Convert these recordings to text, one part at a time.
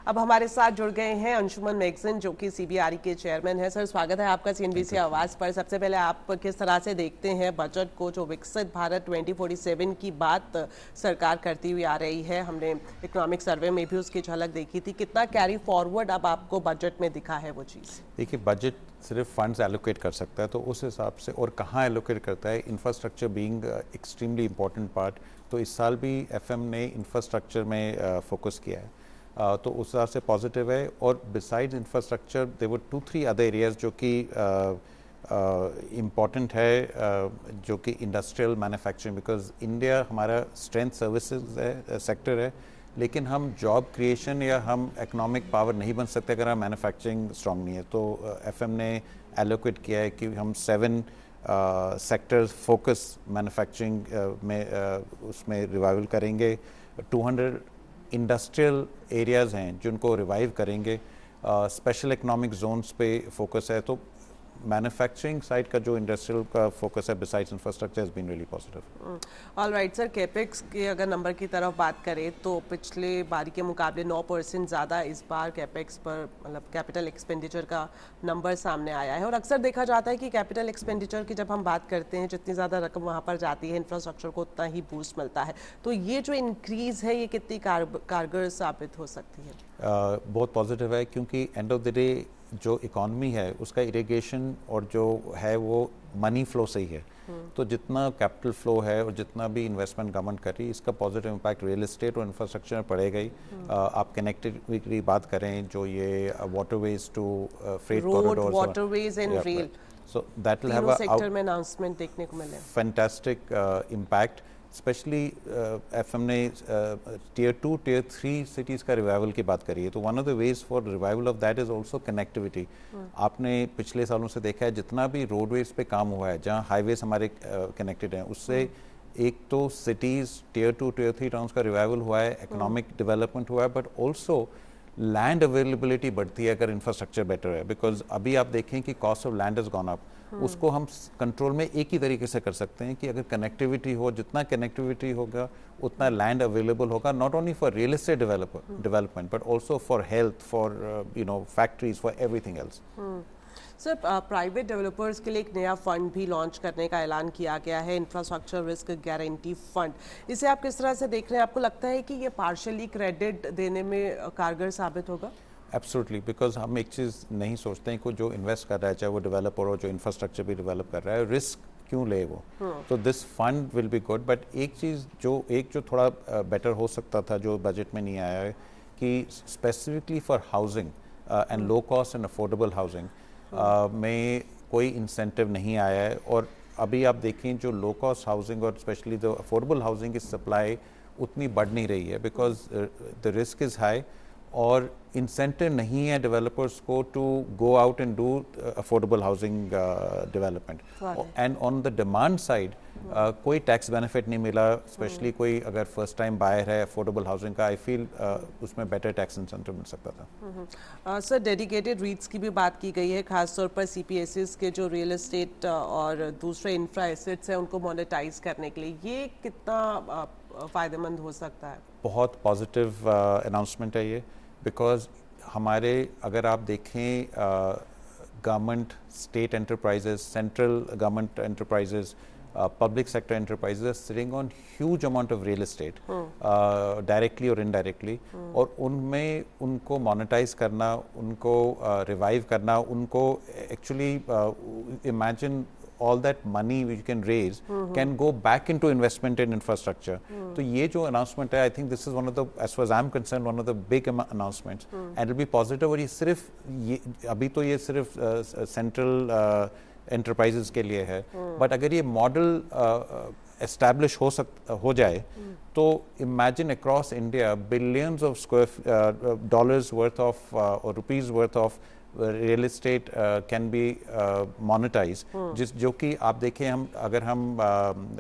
अब हमारे साथ जुड़ गए हैं अंशुमन मैगजिन जो कि सीबीआरई के चेयरमैन है। सर, स्वागत है आपका सीएनबीसी आवाज पर। सबसे पहले आप किस तरह से देखते हैं बजट को, जो विकसित भारत 2047 की बात सरकार करती हुई आ रही है? हमने इकोनॉमिक सर्वे में भी उसकी झलक देखी थी। कितना कैरी फॉरवर्ड अब आपको बजट में दिखा है वो चीज़? देखिए, बजट सिर्फ फंड्स एलोकेट कर सकता है, तो उस हिसाब से और कहाँ एलोकेट करता है, infrastructure being extremely important part. तो इस साल भी एफएम ने इंफ्रास्ट्रक्चर में फोकस किया है, तो उस हिसाब से पॉजिटिव है। और besides infrastructure there were 2-3 other areas जो कि इम्पॉर्टेंट है, जो कि इंडस्ट्रियल मैन्युफैक्चरिंग, बिकॉज इंडिया हमारा स्ट्रेंथ सर्विसेज है, सेक्टर है, लेकिन हम जॉब क्रिएशन या हम इकोनॉमिक पावर नहीं बन सकते अगर हम मैन्युफैक्चरिंग स्ट्रॉन्ग नहीं है। तो एफएम ने एलोकेट किया है कि हम 7 सेक्टर्स फोकस मैन्युफैक्चरिंग में उसमें रिवाइवल करेंगे। 200 इंडस्ट्रियल एरियाज़ हैं जिनको रिवाइव करेंगे। स्पेशल इकोनॉमिक जोन्स पे फोकस है। तो मैन्युफैक्चरिंग साइड का जो इंडस्ट्रियल का फोकस है besides infrastructure has been really positive. All right sir, capex के अगर नंबर की तरफ बात करें तो पिछले बारी के मुकाबले 9% ज़्यादा इस बार कैपेक्स पर, मतलब कैपिटल एक्सपेंडिचर का नंबर सामने आया है। और अक्सर देखा जाता है कि कैपिटल एक्सपेंडिचर की जब हम बात करते हैं, जितनी ज़्यादा रकम वहाँ पर जाती है इंफ्रास्ट्रक्चर को, उतना ही बूस्ट मिलता है। तो ये जो इंक्रीज़ है, ये कितनी कारगर साबित हो सकती है? बहुत पॉजिटिव है, क्योंकि एंड ऑफ द डे जो इकॉनमी है उसका इरिगेशन और जो है वो मनी फ्लो से ही है। तो जितना कैपिटल फ्लो है और जितना भी इन्वेस्टमेंट गवर्नमेंट कर रही है, इसका पॉजिटिव इम्पैक्ट रियल एस्टेट और इंफ्रास्ट्रक्चर में पड़ेगा ही। आप कनेक्टिविटी की बात करें, जो ये waterways to freight corridors, waterways and rail, so that will have a sector में अनाउंसमेंट देखने को मिले। Fantastic impact. स्पेशली एफएम ने टियर 2 टियर 3 सिटीज़ का रिवाइवल की बात करी है। तो one of the ways for revival of that is also connectivity. आपने पिछले सालों से देखा है जितना भी रोडवेज पे काम हुआ है, जहाँ हाईवेज हमारे कनेक्टेड हैं, उससे एक तो सिटीज़ टियर 2 टियर 3 टाउन्स का रिवाइवल हुआ है, इकोनॉमिक डेवलपमेंट हुआ है, बट ऑल्सो लैंड अवेलेबिलिटी बढ़ती है अगर इंफ्रास्ट्रक्चर बेटर है। बिकॉज अभी आप देखें कि cost of land is gone up. उसको हम कंट्रोल में एक ही तरीके से कर सकते हैं कि अगर कनेक्टिविटी हो, जितना कनेक्टिविटी होगा उतना लैंड अवेलेबल होगा, not only for real estate development but also for health, for factories, for everything else. Sir, private developers के लिए एक नया फंड भी लॉन्च करने का ऐलान किया गया है, इंफ्रास्ट्रक्चर रिस्क गारंटी फंड। इसे आप किस तरह से देख रहे हैं? आपको लगता है कि ये पार्शियली क्रेडिट देने में कारगर साबित होगा? एब्सोल्युटली, बिकॉज हम एक चीज़ नहीं सोचते हैं कि जो इन्वेस्ट कर रहा है, चाहे वो डेवलपर हो, जो इंफ्रास्ट्रक्चर भी डेवलप कर रहा है, रिस्क क्यों ले वो। तो this fund will be good. But एक चीज़ जो थोड़ा बेटर हो सकता था, जो बजट में नहीं आया है, कि specifically for housing and low cost and affordable housing में कोई इंसेंटिव नहीं आया है। और अभी आप देखें जो लो कॉस्ट हाउसिंग और स्पेशली जो अफोर्डेबल हाउसिंग की सप्लाई उतनी बढ़ नहीं रही है, because the risk is high और इंसेंटिव नहीं है डेवलपर्स को to go out and do affordable housing development. And on the demand side कोई टैक्स बेनिफिट नहीं मिला, स्पेशली कोई अगर फर्स्ट टाइम बायर है अफोर्डेबल हाउसिंग का, आई फील उसमें बेटर टैक्स इंसेंटिव मिल सकता था। सर, डेडिकेटेड रीट्स की भी बात की गई है, खासतौर पर सीपीएसएस के जो रियल एस्टेट और दूसरे इंफ्रा एसेट्स हैं उनको मोनेटाइज करने के लिए, ये कितना फ़ायदेमंद हो सकता है? बहुत पॉजिटिव अनाउंसमेंट है ये, बिकॉज हमारे अगर आप देखें government, state enterprises, central government enterprises, public sector enterprises are sitting on huge amount of real estate, directly or indirectly, और उनमें उनको monetize करना, उनको revive करना, उनको actually imagine all that money which you can raise can go back into investment in infrastructure. तो ये जो announcement है, I think this is one of the, as far as I'm concerned, one of the big announcements, and it'll be positive। और ये सिर्फ अभी तो ये सिर्फ central एंटरप्राइजेस के लिए है, बट अगर ये मॉडल एस्टैब्लिश हो जाए तो imagine across India billions of square dollars worth of और rupees worth of real estate can be monetise. जो कि आप देखें, अगर हम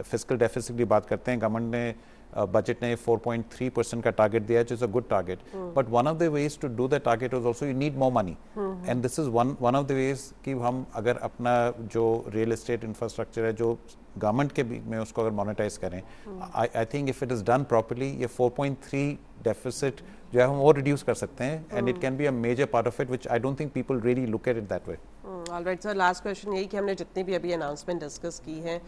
फिस्कल डेफिसिट की बात करते हैं, गवर्नमेंट ने बजट ने 4.3% का टारगेट दिया, which is a good target. But one of the ways to do the target is also you need more money. And this is one of the ways कि हम अगर अपना जो real estate infrastructure है जो government के बीच में उसको अगर मोनेटाइज करें, I think if it is done properly ये 4.3 डेफिसिट जो है हम और रिड्यूस कर सकते हैं, and it can be a major part of it, which I don't think people really look at it that way. Alright sir, last question यही कि हमने जितनी भी अभी अनाउंसमेंट डिस्कस की है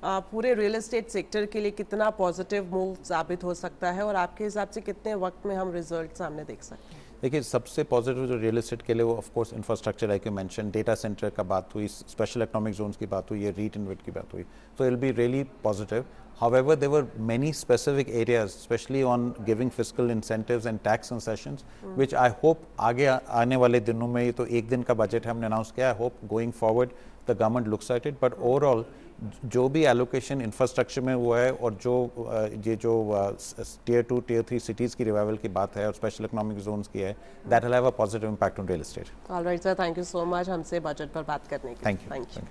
पूरे रियल एस्टेट सेक्टर के लिए कितना पॉजिटिव मूव साबित हो सकता है और आपके हिसाब से कितने वक्त में हम रिजल्ट सामने देख सकते हैं? देखिए, सबसे पॉजिटिव जो रियल एस्टेट के लिए वो of course infrastructure, like you mention, data centre का बात हुई, स्पेशल इकोनॉमिक जोन्स की बात हुई, रीट इन्वेट की बात हुई, so it'll be really positive. However, there were many specific areas, especially on giving fiscal incentives and tax concessions, which I hope आगे आने वाले दिनों में, ये तो एक दिन का बजट हमने अनाउंस किया, I hope going forward the government looks at it, but overall जो भी एलोकेशन इंफ्रास्ट्रक्चर में हुआ है और जो ये जो टियर 2 टियर 3 सिटीज़ की रिवाइवल की बात है और स्पेशल इकोनॉमिक जोन्स की है, that will have a positive impact on real estate. Alright sir, thank you so much हमसे बजट पर बात करने के लिए. Thank you.